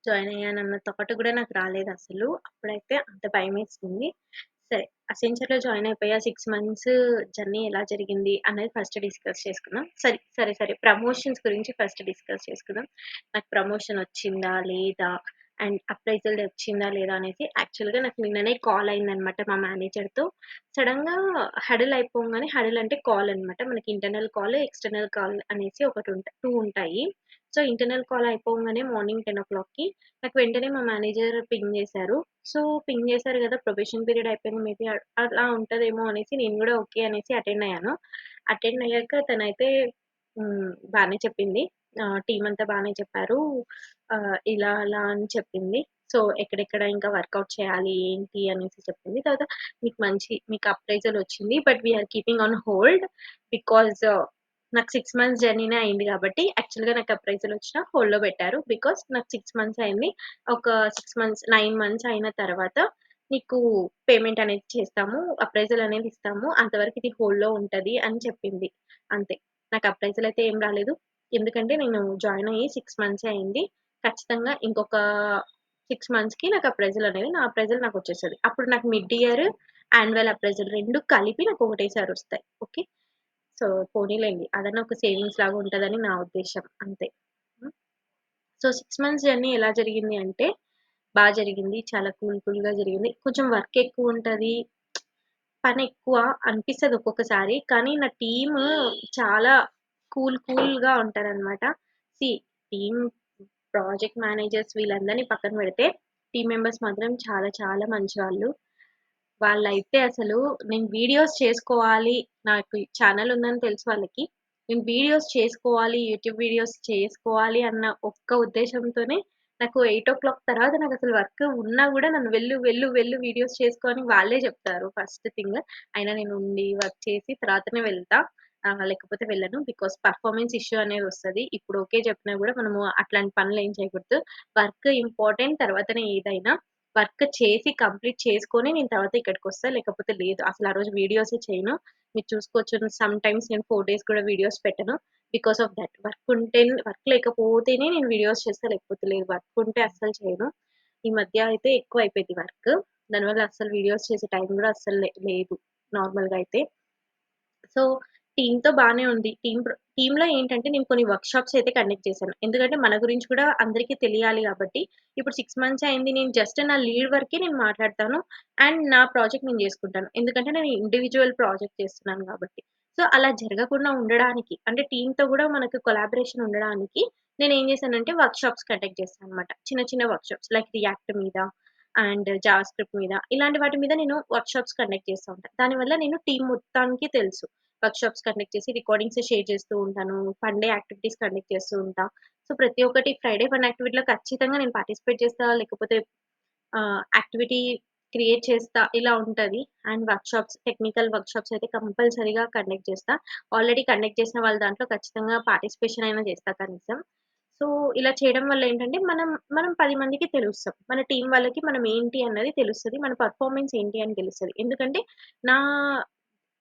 Join అయ్యానన్న thought కూడా నాకు రాలేదసలు. అప్పుడైతే అంత భయమేసింది. సరే, అసెంచర్‌లో జాయిన్ అయిపోయా. 6 మంత్స్ జర్నీ ఎలా జరిగింది అనేది ఫస్ట్ డిస్కస్ చేసుకుందాం. సరే. ప్రమోషన్స్ గురించి ఫస్ట్ డిస్కస్ చేసుకుందాం. నాకు ప్రమోషన్ వచ్చిందా? లేదా? అండ్ అప్రైజల్ వచ్చిందా? లేదా? అనేసి యాక్చువల్‌గా నాకు నిన్ననే కాల్ అయిందనమాట మా మేనేజర్‌తో. సడెన్‌గా హడల్ అయిపోంగానే, హడల్ అంటే కాల్ అనమాట. మనకి ఇంటర్నల్ కాల్, ఎక్స్‌టర్నల్ కాల్ అనేసి 2 ఉంటాయి. సో, ఇంటర్నల్ కాల్ అయిపోంగానే మార్నింగ్ 10:00కి నాకు వెంటనే మా మేనేజర్ పింగ్ చేశారు. సో, పింగ్ చేశారు గదా! ప్రొబేషన్ పీరియడ్ అయిపోయింది. మేబీ అలా ఉంటదేమో అనేసి నేను గూడా ఓకే అనేసి అటెండ్ అయ్యాను. అటెండ్ అయ్యాక తనైతే బానే చెప్పింది. టీమ్ అంతా బానే చెప్పారు. ఇలా అలా అని చెప్పింది. సో, ఎక్కడెక్కడ ఇంకా వర్కౌట్ చేయాలి ఏంటి అనేసి చెప్పింది. తర్వాత మీకు అప్రైజల్ వచ్చింది. But we are keeping on hold because నాకు 6 మంత్స్ జర్నీనే అయింది గాబట్టి, యాక్చువల్‌గా నాకు అప్రైజల్ వచ్చినా హోల్డ్‌లో పెట్టారు. బికాజ్ నాకు 6 మంత్స్ అయింది. ఒక 6 మంత్స్, 9 మంత్స్ అయిన తర్వాత నీకు పేమెంట్ అనేది చేస్తాము. అప్రైజల్ అనేది ఇస్తాము. అంతవరకు ఇది హోల్డ్‌లో ఉంటది అని చెప్పింది. అంతే. నాకు అప్రైజల్ అయితే ఏం రాలేదు. ఎందుకంటే నేను జాయిన్ అయ్యి 6 మంత్సే అయింది. ఖచ్చితంగా ఇంకొక 6 మంత్స్‌కి నాకు అప్రైజల్ అనేది నా అప్రైజల్ నాకొచ్చేస్తది. అప్పుడు నాకు మిడ్ ఇయర్, యాన్యువల్ అప్రైజల్ 2 కలిపి నాకు ఒకటేసారి ఒస్తాయి. ఓకే. సో, పోనీలెండి. అదన్నా ఒక సేవింగ్స్ లాగా ఉంటదని నా ఉద్దేశ్యం అంతే. హ్మ్. సో, 6 మంత్స్ జర్నీ ఎలా జరిగింది అంటే, జరిగింది. చాలా కూల్‌గా జరిగింది. కొంచెం వర్క్ ఎక్కువుంటది. పనెక్కువ అనిపిస్తది ఒక్కొక్కసారి. కానీ నా టీము చాలా కూల్‌గా ఉంటారనమాట. సీ టీమ్ ప్రాజెక్ట్ మేనేజర్స్ వీళ్ళందరిని పక్కన పెడితే, టీమ్ మెంబర్స్ మాత్రం చాలా చాలా మంచివాళ్ళు. వాళ్ళైతే అసలు నేను వీడియోస్ చేసుకోవాలి. నాకు ఛానెల్ ఉందని తెలుసు వాళ్ళకి. నేను వీడియోస్ చేసుకోవాలి, యూట్యూబ్ వీడియోస్ చేసుకోవాలి అన్న ఒక్క ఉద్దేశ్యంతోనే నాకు 8:00 తర్వాత నాకసలు వర్క్ ఉన్నా గూడా నన్ను వెళ్ళు వీడియోస్ చేసుకో అని వాళ్ళే చెప్తారు ఫస్ట్ థింగ్. అయినా నేను ఉండి వర్క్ చేసి తర్వాతనే వెళ్తా. లేకపోతే వెళ్ళను. బికాజ్ పెర్ఫార్మన్స్ ఇష్యూ అనేదొస్తది. ఇప్పుడు ఓకే చెప్పినా గూడా మనము అట్లాంటి పనులేం చేయకూడదు. వర్క్ ఇంపార్టెంట్ తర్వాతనే ఏదైనా. వర్క్ చేసి కంప్లీట్ చేసుకొని నేను తర్వాత ఇక్కడికొస్తా. లేకపోతే లేదు. అసలు ఆ రోజు వీడియోసే చేయను. మీరు చూసుకోవచ్చు సమ్ టైమ్స్ నేను 4 డేస్ కూడా వీడియోస్ పెట్టను. Because of that. వర్క్ లేకపోతేనే నేను వీడియోస్ చేస్తా. లేకపోతే లేదు. వర్క్ ఉంటే అస్సలు చేయను. ఈ మధ్య అయితే ఎక్కువైపోయింది వర్క్. దానివల్ల అస్సలు వీడియోస్ చేసే టైం కూడా అస్సలు లేదు నార్మల్‌గా అయితే. సో, టీమ్‌తో బానే ఉంది. టీమ్‌లో ఏంటంటే నేను కొన్ని వర్క్‌షాప్స్ అయితే కండక్ట్ చేశాను. ఎందుకంటే మన గురించి కూడా అందరికీ తెలియాలి గాబట్టి, ఇప్పుడు 6 మంత్స్ అయింది. నేను జస్ట్ నా లీడ్ వరకే నేను మాట్లాడతాను. అండ్ నా ప్రాజెక్ట్ నేను జేసుకుంటాను. ఎందుకంటే నేను ఇండివిడ్యువల్ ప్రాజెక్ట్ చేస్తున్నాను గాబట్టి. సో, అలా జరగకుండా ఉండడానికి అంటే టీమ్‌తో గూడా మనకు కొలాబరేషన్ ఉండడానికి నేనేం జేశానంటే వర్క్‌షాప్స్ కండక్ట్ చేశాననమాట. చిన్న వర్క్‌షాప్స్ లైక్ రియాక్ట్ మీద అండ్ జావా స్క్రిప్ట్ మీద ఇలాంటి వాటి మీద నేను వర్క్‌షాప్స్ కండక్ట్ చేస్తా ఉంటా. దానివల్ల నేను టీమ్ మొత్తానికి తెలుసు. వర్క్‌షాప్స్ కండక్ట్ చేసి రికార్డింగ్స్ షేర్ చేస్తూ ఉంటాను. ఫన్ డే యాక్టివిటీస్ కండక్ట్ చేస్తూ ఉంటా. సో, ప్రతి ఒక్కటి ఫ్రైడే ఫన్ యాక్టివిటీలో ఖచ్చితంగా నేను పార్టిసిపేట్ చేస్తా. లేకపోతే యాక్టివిటీ క్రియేట్ చేస్తా. ఇలా ఉంటది. అండ్ టెక్నికల్ వర్క్‌షాప్స్ అయితే కంపల్సరీగా కండక్ట్ చేస్తా. ఆల్రెడీ కండక్ట్ చేసిన వాళ్ళ దాంట్లో ఖచ్చితంగా పార్టిసిపేషన్ అయినా చేస్తా కనీసం. సో, ఇలా చేయడం వల్ల ఏంటంటే మనం 10 మందికి తెలుస్తాం. మన టీమ్ వాళ్ళకి మనం ఏంటి అన్నది తెలుస్తది. మన పెర్ఫార్మన్స్ ఏంటి అని తెలుస్తది. ఎందుకంటే నా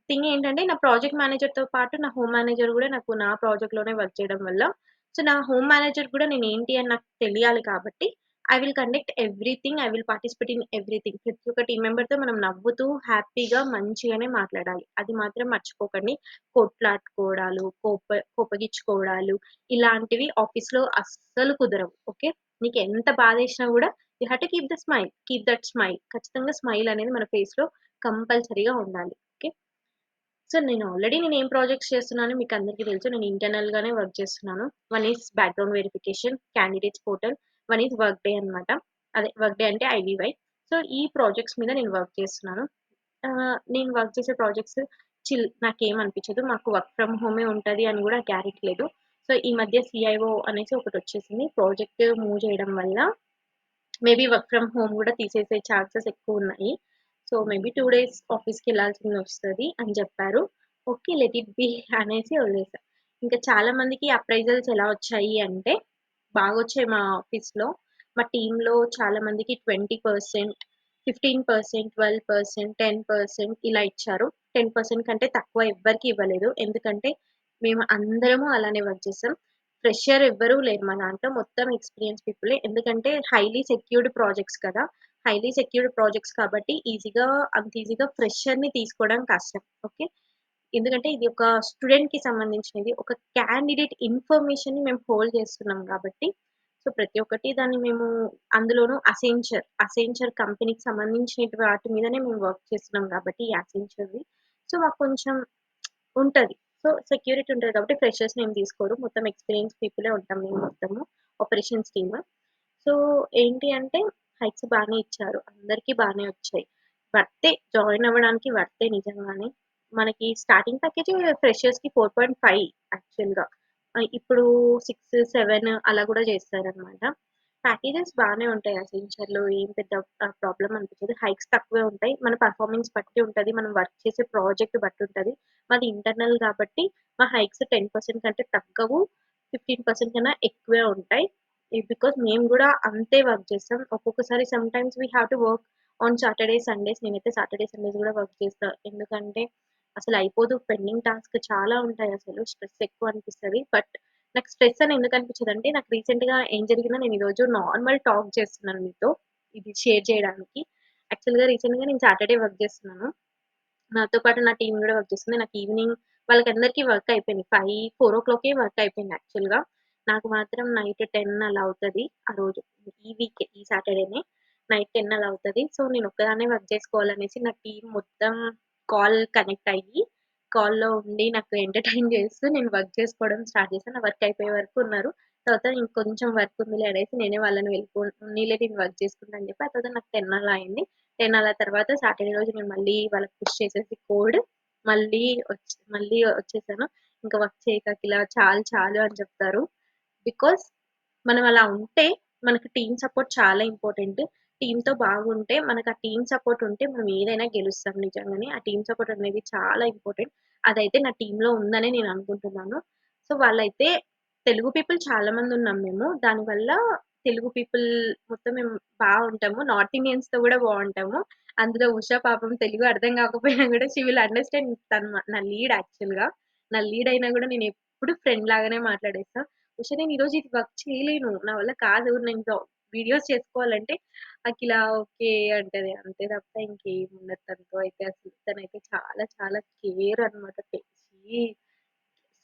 థింగ్ ఏంటంటే నా ప్రాజెక్ట్ మేనేజర్‌తో పాటు నా హోమ్ మేనేజర్ గూడా నాకు నా ప్రాజెక్ట్‌లోనే వర్క్ చేయడం వల్ల, సో, నా హోమ్ మేనేజర్ కూడా నేనేంటి అని నాకు తెలియాలి కాబట్టి, I will conduct everything. I will participate in everything. ప్రతి ఒక్క టీమ్ మెంబర్‌తో మనం నవ్వుతూ, హ్యాపీగా, మంచిగానే మాట్లాడాలి. అది మాత్రం మర్చిపోకండి. కొట్లాడుకోవడాలు, కోపగించుకోవడాలు ఇలాంటివి ఆఫీస్‌లో అస్సలు కుదరవు. ఓకే. నీకెంత బాధేసినా గూడా you have to keep the smile. Keep that smile. ఖచ్చితంగా స్మైల్ అనేది మన ఫేస్‌లో కంపల్సరీగా ఉండాలి. ఓకే. సో, నేనేం ప్రాజెక్ట్స్ చేస్తున్నానో మీకందరికీ తెలుసు. నేను ఇంటర్నల్‌గానే వర్క్ చేస్తున్నాను. One is background verification, candidates portal, one is workday అనమాట. అదే వర్క్‌డే అంటే ఐవీవై. సో, ఈ ప్రాజెక్ట్స్ మీద నేను వర్క్ చేస్తున్నాను. నేను వర్క్ చేసే ప్రాజెక్ట్స్ నాకేమనిపించదు. మాకు వర్క్ ఫ్రమ్ హోమే ఉంటది అని గూడా గ్యారంటీ లేదు. సో, ఈ మధ్య సీఐఓ అనేసి ఒకటొచ్చేసింది. ప్రాజెక్ట్ మూవ్ చేయడం వల్ల మేబీ వర్క్ ఫ్రమ్ హోమ్ గూడా తీసేసే ఛాన్సెస్ ఎక్కువున్నాయి. సో, మేబీ 2 డేస్ ఆఫీస్‌కెళ్ళాల్సిందొస్తది అని జెప్పారు. ఓకే. లెట్ ఇట్ బీ అనేసి వదిలేసా. ఇంకా చాలా మందికి అప్రైజల్స్ ఎలా వచ్చాయి అంటే, బాగొచ్చాయి మా ఆఫీస్‌లో. మా టీమ్‌లో చాలా మందికి 20%, 15%, 12%, 10% ఇలా ఇచ్చారు. 10% కంటే తక్కువ ఎవ్వరికీ ఇవ్వలేదు. ఎందుకంటే, మేము అందరము అలానే వర్క్ చేసాం. ఫ్రెషర్ ఎవ్వరూ లేరు మా దాంట్లో. మొత్తం ఎక్స్‌పీరియన్స్ పీపులే. ఎందుకంటే హైలీ సెక్యూర్డ్ ప్రాజెక్ట్స్ కదా! హైలీ సెక్యూర్డ్ ప్రాజెక్ట్స్ కాబట్టి అంత ఈజీగా ఫ్రెషర్‌ని తీసుకోవడం కష్టం. ఓకే. ఎందుకంటే ఇది ఒక స్టూడెంట్‌కి సంబంధించినది. ఒక క్యాండిడేట్ ఇన్ఫర్మేషన్‌ని మేము హోల్డ్ చేస్తున్నాం కాబట్టి, సో, ప్రతి ఒక్కటి దాన్ని మేము అందులోనూ అసెంచర్ కంపెనీకి సంబంధించిన వాటి మీదనే మేము వర్క్ చేస్తున్నాం కాబట్టి ఈ అసెంచర్‌ది. సో, మాకు కొంచెం ఉంటది. సో, సెక్యూరిటీ ఉంటది కాబట్టి ఫ్రెషర్స్‌ని ఏం తీసుకోరు. మొత్తం ఎక్స్‌పీరియన్స్ పీపులే ఉంటాం మేము మొత్తము. Operations team. సో, ఏంటి అంటే హైక్స్ బానే ఇచ్చారు. అందరికి బానే వచ్చాయి. వర్తే జాయిన్ అవ్వడానికి వర్తే నిజంగానే. మనకి స్టార్టింగ్ ప్యాకేజ్ ఫ్రెషర్స్‌కి 4.5 యాక్చువల్‌గా. ఇప్పుడు 6, 7 అలా కూడా చేస్తారనమాట. ప్యాకేజెస్ బానే ఉంటాయి అసెంచర్‌లో. ఏం పెద్ద ప్రాబ్లమ్ అనిపించదు. హైక్స్ తక్కువే ఉంటాయి. మన పెర్ఫార్మన్స్ బట్టి ఉంటది. మనం వర్క్ చేసే ప్రాజెక్ట్ బట్టి ఉంటది. మాది ఇంటర్నల్ కాబట్టి మా హైక్స్ 10% కంటే తగ్గవు. 15% కన్నా ఎక్కువే ఉంటాయి. బికాజ్ మేము గూడా అంతే వర్క్ చేస్తాం. ఒక్కొక్కసారి sometimes we have to work on Saturday, Sundays. నేనైతే సాటర్‌డే, సండేస్ గూడా వర్క్ చేస్తా. ఎందుకంటే అసలు అయిపోదు. పెండింగ్ టాస్క్ చాలా ఉంటాయసలు. స్ట్రెస్ ఎక్కువ అనిపిస్తది. బట్ నాకు స్ట్రెస్ అని ఎందుకు అనిపించదంటే, నాకు రీసెంట్‌గా ఏం జరిగిందో నేను ఈరోజు నార్మల్ టాక్ చేస్తున్నాను మీతో. ఇది షేర్ చేయడానికి. యాక్చువల్‌గా రీసెంట్‌గా నేను సాటర్‌డే వర్క్ చేస్తున్నాను. నాతో పాటు నా టీమ్ గూడా వర్క్ చేస్తుంది. నాకు ఈవినింగ్ వాళ్ళకందరికీ వర్క్ అయిపోయింది. 4:00కే వర్క్ అయిపోయింది యాక్చువల్‌గా. నాకు మాత్రం నైట్ 10 అలా అవుతది. ఆ రోజు ఈ సాటర్‌డేనే. నైట్ 10 అలా అవుతది. సో, నేను ఒక్కదాన్నే వర్క్ చేసుకోవాలనేసి నా టీమ్ మొత్తం కాల్ కనెక్ట్ అయ్యి, కాల్‌లో ఉండి నాకు ఎంటర్‌టైన్ చేస్తూ నేను వర్క్ చేసుకోవడం స్టార్ట్ చేశాను. నా వర్క్ అయిపోయే వరకు ఉన్నారు. తర్వాత ఇంకొంచెం వర్క్ ఉందిలే అనేసి నేనే వాళ్ళని ఉన్నీలే నేను వర్క్ చేసుకుంటా అని చెప్పి, ఆ తర్వాత నాకు 10 అలా అయింది. 10 అలా తర్వాత సాటర్‌డే రోజు నేను మళ్ళీ వాళ్ళకి పుష్ చేసేసి కోడ్ మళ్ళీ వచ్చేసాను. ఇంకా వర్క్ చేయకు అఖిల చాలు చాలు అని చెప్తారు. బికాజ్ మనం అలా ఉంటే మనకి టీమ్ సపోర్ట్ చాలా ఇంపార్టెంట్. టీమ్‌తో బాగుంటే మనకు ఆ టీమ్ సపోర్ట్ ఉంటే మనం ఏదైనా గెలుస్తాం నిజంగానే. ఆ టీమ్ సపోర్ట్ అనేది చాలా ఇంపార్టెంట్. అదైతే నా టీమ్‌లో ఉందనే నేను అనుకుంటున్నాను. సో, వాళ్ళైతే తెలుగు పీపుల్ చాలా మంది ఉన్నాం మేము. దానివల్ల తెలుగు పీపుల్ మొత్తం మేము బావుంటాము. నార్త్ ఇండియన్స్‌తో గూడా బావుంటాము. అందులో ఉషా పాపం తెలుగు అర్థం కాకపోయినా గూడా షీ విల్ అండర్‌స్టాండ్. నా లీడ్ యాక్చువల్‌గా. నా లీడ్ అయినా గూడా నేనెప్పుడు ఫ్రెండ్ లాగానే మాట్లాడేస్తా. ఉష నేను ఈరోజు ఇది వర్క్ చేయలేను. నా వల్ల కాదు. నేను వీడియోస్ చేసుకోవాలంటే అఖిల ఓకే అంటది. అంతే తప్ప ఇంకేముండదు తనతో అయితే అసలు. తనైతే చాలా చాలా కేర్ అనమాట. ఛీ!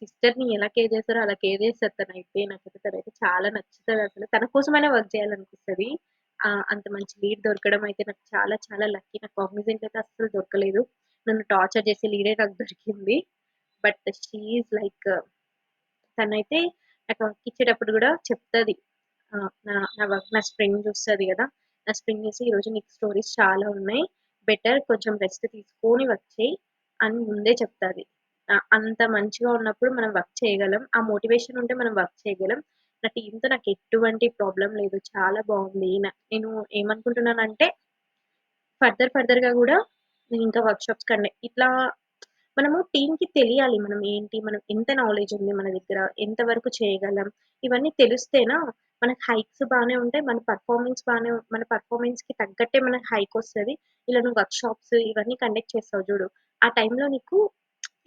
సిస్టర్‌ని ఎలా కేర్ చేస్తారో అలా కేర్ చేస్తది తనైతే. నాకైతే తనైతే చాలా నచ్చుతదసలు. తన కోసమైనా వర్క్ చేయాలనిపిస్తది. అంత మంచి లీడ్ దొరకడం అయితే నాకు చాలా చాలా లక్కీ. నాకు కాగ్నిజెంట్ అయితే అస్సలు దొరకలేదు. నన్ను టార్చర్ చేసే లీడే నాకు దొరికింది. బట్ షీ ఈజ్ లైక్ తనైతే నాకు వర్క్ ఇచ్చేటప్పుడు గూడా చెప్తది. నా వర్క్ నా స్ప్రింగ్ చూస్తది గదా! నా స్ప్రింగ్ చూసి ఈరోజు నీకు స్టోరీస్ చాలా ఉన్నాయి. బెటర్ కొంచెం రెస్ట్ తీసుకొని వర్క్ చెయి అని ముందే చెప్తది. అంత మంచిగా ఉన్నప్పుడు మనం వర్క్ చేయగలం. ఆ మోటివేషన్ ఉంటే మనం వర్క్ చేయగలం. నా టీమ్‌తో నాకు ఎటువంటి ప్రాబ్లమ్ లేదు. చాలా బావుంది. నేను ఏమనుకుంటున్నానంటే ఫర్దర్‌గా గూడా నేనింకా వర్క్‌షాప్స్ ఇట్లా మనము టీమ్‌కి తెలియాలి. మనం ఏంటి? మనం ఎంత నాలెడ్జ్ ఉంది మన దగ్గర? ఎంత వరకు చేయగలం? ఇవన్నీ తెలిస్తేనా మనకు హైక్స్ బానే ఉంటాయి. మన పెర్ఫార్మన్స్‌కి తగ్గట్టే మనకు హైకొస్తది. ఇలా నువ్వు వర్క్‌షాప్స్ ఇవన్నీ కండక్ట్ చేస్తావు జూడు. ఆ టైంలో నీకు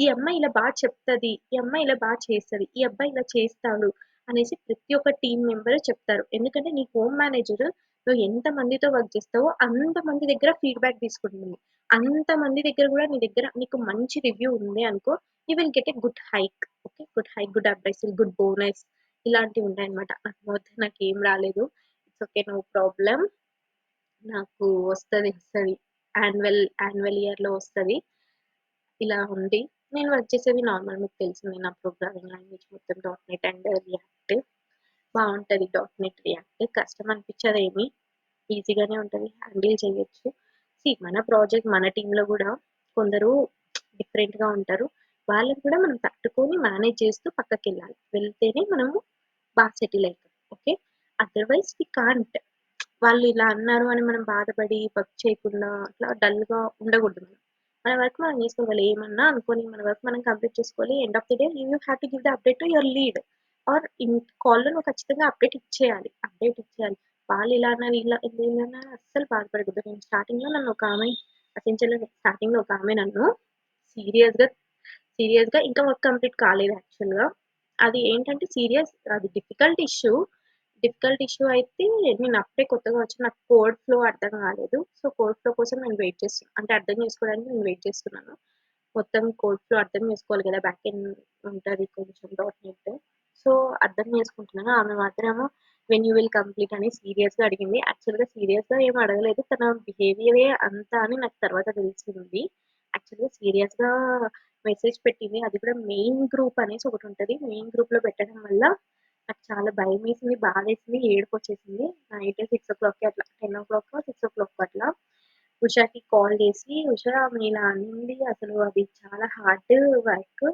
ఈ అమ్మాయి ఇలా చెప్తది. ఈ అమ్మాయి ఇలా చేస్తది. ఈ అబ్బాయి ఇలా చేస్తాడు అనేసి ప్రతి ఒక్క టీమ్ మెంబర్ చెప్తారు. ఎందుకంటే నీ హోమ్ మేనేజర్ నువ్వు ఎంత మందితో వర్క్ చేస్తావో అంత మంది దగ్గర ఫీడ్‌బ్యాక్ తీసుకుంటుంది. అంతమంది దగ్గర గూడా నీ దగ్గర నీకు మంచి రివ్యూ ఉంది అనుకో, you will get a good hike. Okay. Good hike, good appraisal, good bonus ఇలాంటివుంటాయన్నమాట. నాకేం రాలేదు. It's okay. No problem. నాకు వస్తది. యాన్యువల్ ఇయర్‌లో వస్తది. ఇలా ఉంది. నేను వర్క్ చేసేది నార్మల్ మీకు తెలిసిందే నా ప్రోగ్రామింగ్ లాంగ్వేజ్ మొత్తం డాట్ నెట్ అండ్ రియాక్ట్. బావుంటది డాట్ నెట్, రియాక్ట్. కష్టం అనిపించదేమి. ఈజీగానే ఉంటది. హ్యాండిల్ చేయొచ్చు. మన ప్రాజెక్ట్ మన టీమ్‌లో గూడా కొందరు డిఫరెంట్‌గా ఉంటారు. వాళ్ళని కూడా మనం తట్టుకొని మేనేజ్ చేస్తూ పక్కకెళ్ళాలి. వెళ్తేనే మనము సెటిల్ అయితాం. ఓకే. Otherwise we can't. వాళ్ళు ఇలా అన్నారు అని మనం బాధపడి వర్క్ చేయకుండా అట్లా డల్‌గా ఉండకూడదు మనం. మన వర్క్ మనం చేసుకోవాలి. ఏమన్నా అనుకోని మన వర్క్ మనం కంప్లీట్ చేసుకోవాలి. End of the day you have to give the update to your lead. Or in కాల్‌లో నువ్వు ఖచ్చితంగా అప్డేట్ ఇచ్చేయాలి. వాళ్ళు ఇలా అన్నారు, ఇలా అన్నారు అస్సలు బాధపడకూడదు. నేను స్టార్టింగ్‌లో నన్ను ఒక ఆమె అసెంచర్‌లో స్టార్టింగ్‌లో ఒక ఆమె నన్ను సీరియస్‌గా, ఇంకా వర్క్ కంప్లీట్ కాలేదు యాక్చువల్‌గా. అది ఏంటంటే సీరియస్ అది డిఫికల్ట్ ఇష్యూ అయితే నేను అప్పుడే కొత్తగా వచ్చి నాకు కోడ్ ఫ్లో అర్థం కాలేదు. సో, కోడ్ ఫ్లో కోసం నేను వెయిట్ చేస్తున్నా. అంటే అర్థం చేసుకోవడానికి నేను వెయిట్ చేస్తున్నాను. మొత్తం కోడ్ ఫ్లో అర్థం చేసుకోవాలి కదా! బ్యాక్ ఎండ్ ఉంటది కొంచెం డాట్ నెట్. సో, అర్థం చేసుకుంటున్నాను. ఆమె మాత్రము వెన్ యూ విల్ కంప్లీట్ అని సీరియస్‌గా అడిగింది. యాక్చువల్‌గా సీరియస్‌గా ఏమి అడగలేదు. తన బిహేవియరే అంత అని నాకు తర్వాత తెలిసింది. యాక్చువల్‌గా సీరియస్‌గా మెసేజ్ పెట్టింది. అది కూడా మెయిన్ గ్రూప్ అనేసి ఒకటుంటది. మెయిన్ గ్రూప్‌లో పెట్టడం వల్ల నాకు చాలా భయమేసింది, బాధేసింది, ఏడుపొచ్చేసింది. నైట్ 6:00కి అట్లా 10:00, 6:00 అట్లా ఉషాకి కాల్ చేసి, "ఉషా ఆమె ఇలా అనింది. అసలు అది చాలా హార్డ్ వర్క్.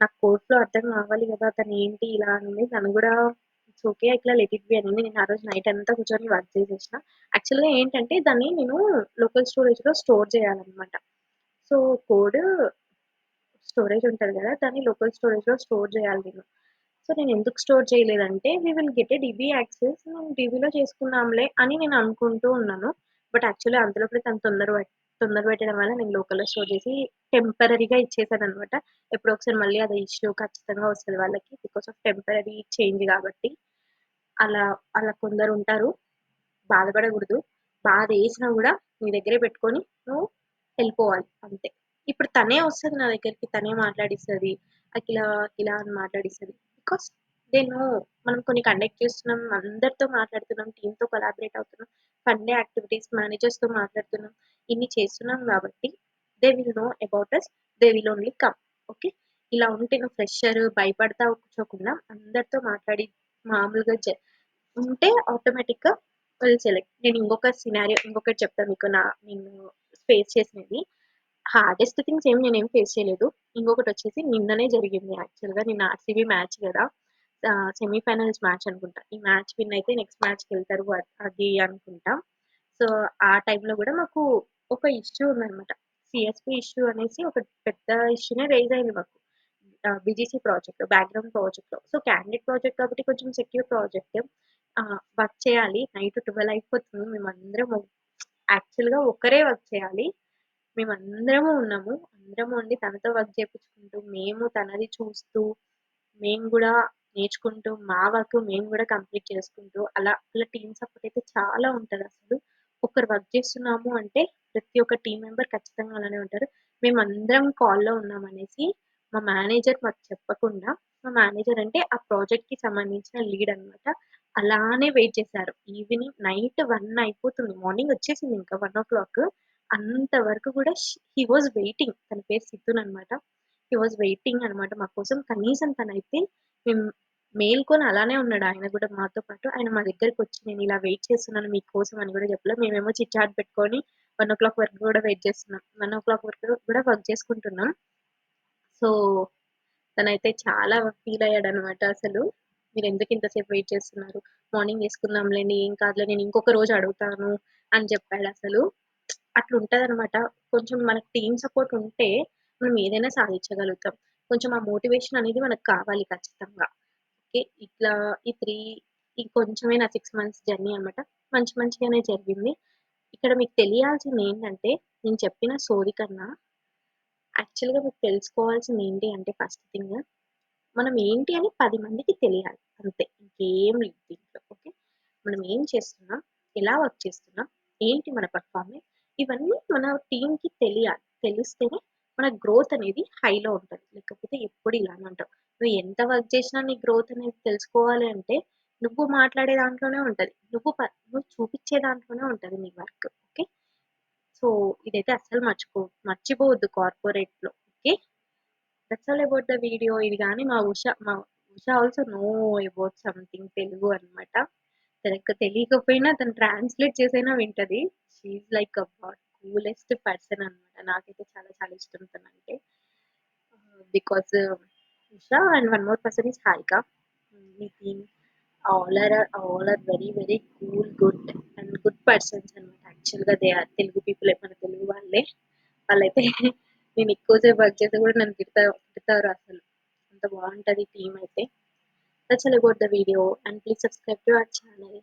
నాకు కోడ్ ఫ్లో అర్థం కావాలి కదా! తనేంటి ఇలా అనింది. తను కూడా ఇట్స్ ఓకే. ఇట్లా లెట్ ఇట్ బి" అనింది. నేను ఆ రోజు నైట్ అంతా కూర్చొని వర్క్ చేసేసిన. యాక్చువల్‌గా ఏంటంటే దాన్ని నేను లోకల్ స్టోరేజ్‌లో స్టోర్ చేయాలన్నమాట. సో, కోడ్ స్టోరేజ్ ఉంటది గదా! దాన్ని లోకల్ స్టోరేజ్‌లో స్టోర్ జేయాలి నేను. సో, నేనెందుకు స్టోర్ చేయలేదంటే, we will get a DB access. మేము డీబీలో చేసుకుందాంలే అని నేను అనుకుంటూ ఉన్నాను. బట్ యాక్చువల్లీ అంతలోపే తను తొందర పెట్టడం వల్ల నేను లోకల్‌లో స్టోర్ చేసి టెంపరరీగా ఇచ్చేసాననమాట. ఎప్పుడో ఒకసారి మళ్ళీ అది ఇష్యూ ఖచ్చితంగా వస్తది వాళ్ళకి. బికాస్ ఆఫ్ టెంపరరీ చేంజ్ గాబట్టి. అలా అలా కొందరుంటారు. బాధపడగూడదు. బాధేసినా గూడా నీ దగ్గరే పెట్టుకొని నువ్వు ఎళ్ళిపోవాలి అంతే. ఇప్పుడు తనే వస్తది నా దగ్గరికి. తనే మాట్లాడిస్తది. అఖిల, అఖిల అని మాట్లాడిస్తది. బికాస్ దే నో మనం కొన్ని కండక్ట్ చేస్తున్నాం. అందరితో మాట్లాడుతున్నాం. టీమ్‌తో కొలాబరేట్ అవుతున్నాం. ఫన్ డే యాక్టివిటీస్ మేనేజర్స్‌తో మాట్లాడుతున్నాం. ఇన్ని చేస్తున్నాం గాబట్టి they will know about us. They will only come. Okay. ఇలా ఉంటే నువ్వు ఫ్రెషర్ భయపడతా కూర్చోకుండా అందరితో మాట్లాడి మామూలుగా ఉంటే ఆటోమేటిక్‌గా విల్ సెలెక్ట్. నేను ఇంకొకటి చెప్తా మీకు నేను ఫేస్ చేసినది. హార్డెస్ట్ థింగ్స్ నేనేం ఫేస్ చేయలేదు. ఇంకొకటొచ్చేసి నిన్ననే జరిగింది యాక్చువల్‌గా. నిన్న ఆర్‌సీబీ మ్యాచ్ గదా! సెమీఫైనల్స్ మ్యాచ్ అనుకుంటా. ఈ మ్యాచ్ విన్ అయితే నెక్స్ట్ మ్యాచ్‌కెళ్తారు అది అనుకుంటా. సో, ఆ టైంలో గూడా మాకు ఒక ఇష్యూ ఉందనమాట. సీఎస్‌పీ ఇష్యూ అనేసి ఒక పెద్ద ఇష్యూనే రైజ్ అయింది మాకు. బీజీసీ ప్రాజెక్ట్‌లో, బ్యాక్‌గ్రౌండ్ ప్రాజెక్ట్‌లో. సో, క్యాండిడేట్ ప్రాజెక్ట్ కాబట్టి కొంచెం సెక్యూర్ ప్రాజెక్ట్. వర్క్ చేయాలి. నైట్ 12 అయిపోతుంది. మేమందరము యాక్చువల్‌గా ఒక్కరే వర్క్ చేయాలి. మేమందరము ఉన్నాము. అందరము ఉండి తనతో వర్క్ చేపించుకుంటూ, మేము తనది చూస్తూ, మేము గూడా నేర్చుకుంటూ, మా వర్క్ మేము గూడా కంప్లీట్ చేసుకుంటూ, అలా టీమ్ సపోర్ట్ అయితే చాలా ఉంటదసలు. ఒకరు వర్క్ చేస్తున్నాము అంటే, ప్రతి ఒక్క టీమ్ మెంబర్ ఖచ్చితంగా అలానే ఉంటారు. మేమందరం కాల్‌లో ఉన్నామనేసి, మా మేనేజర్ మాకు చెప్పకుండా, మా మేనేజర్ అంటే ఆ ప్రాజెక్ట్‌కి సంబంధించిన లీడ్ అనమాట. అలానే వెయిట్ చేశారు. నైట్ 1 అయిపోతుంది. మార్నింగ్ వచ్చేసింది ఇంకా 1:00. అంత వరకు గూడా హి వాస్ వెయిటింగ్. తన పేరు సితున్ అనమాట. హి వాస్ వెయిటింగ్ అనమాట మా కోసం. కనీసం తనైతే మేము మేల్కొని అలానే ఉన్నాడు ఆయన గూడా మాతో పాటు. ఆయన మా దగ్గరికొచ్చి నేనిలా వెయిట్ చేస్తున్నాను మీకోసం అని గూడా చెప్పలే. మేమేమో చిట్ చాట్ పెట్టుకొని 1:00 వరకు గూడా వెయిట్ చేస్తున్నాం. 1:00 వరకు గూడా వర్క్ చేసుకుంటున్నాం. సో, తనైతే చాలా ఫీల్ అయ్యాడనమాట అసలు. మీరెందుకు ఇంతసేపు వెయిట్ చేస్తున్నారు? మార్నింగ్ చేసుకుందాంలెండి. ఏం కాదులే నేను ఇంకొక రోజు అడుగుతాను అని చెప్పాడసలు. అట్లుంటదనమాట. కొంచెం మనకు టీమ్ సపోర్ట్ ఉంటే మనం ఏదైనా సాధించగలుగుతాం. కొంచెం ఆ మోటివేషన్ అనేది మనకు కావాలి ఖచ్చితంగా. ఓకే. ఇట్లా ఈ 3 ఈ కొంచెమే నా 6 మంత్స్ జర్నీ అనమాట. మంచిగానే జరిగింది. ఇక్కడ మీకు తెలియాల్సిందేంటంటే నేను చెప్పిన సోది కన్నా యాక్చువల్‌గా మీకు తెలుసుకోవాల్సింది ఏంటి అంటే ఫస్ట్ థింగ్ మనం ఏంటి అని 10 మందికి తెలియాలి. అంతే. ఇంకేం లేదు దీంట్లో. ఓకే. మనం ఏం చేస్తున్నాం? ఎలా వర్క్ చేస్తున్నాం? ఏంటి మన పెర్ఫార్మెన్స్? ఇవన్నీ మన టీమ్‌కి తెలియాలి. తెలిస్తేనే మన గ్రోత్ అనేది హైలో ఉంటది. లేకపోతే ఎప్పుడు ఇలానే ఉంటావు. నువ్వు ఎంత వర్క్ చేసినా నీ గ్రోత్ అనేది తెలుసుకోవాలి అంటే నువ్వు మాట్లాడే దాంట్లోనే ఉంటది. నువ్వు చూపించే దాంట్లోనే ఉంటది నీ వర్క్. ఓకే. సో, ఇదైతే అస్సలు మర్చిపోవద్దు కార్పొరేట్‌లో. Okay. That's all about the video. ఇది గాని మా Usha also know about something Telugu అన్నమాట. తనకు తెలియకపోయినా తను ట్రాన్స్‌లేట్ చేసైనా వింటది. She is like coolest person అన్నమాట. నాకైతే చాలా చాలా ఇష్టం తనంటే. Because Usha and one more person is Harika. మీ team all are very very cool, good and good persons అన్నమాట. యాక్చువల్‌గా దే ఆర్ తెలుగు పీపులే. మన తెలుగు వాళ్ళే. వాళ్ళైతే నేను ఎక్కువ సేపు వర్క్ చేస్తే కూడా నన్ను తిడతారు అసలు. అంత బావుంటది టీమ్ అయితే. That's all about the video and please subscribe to our channel.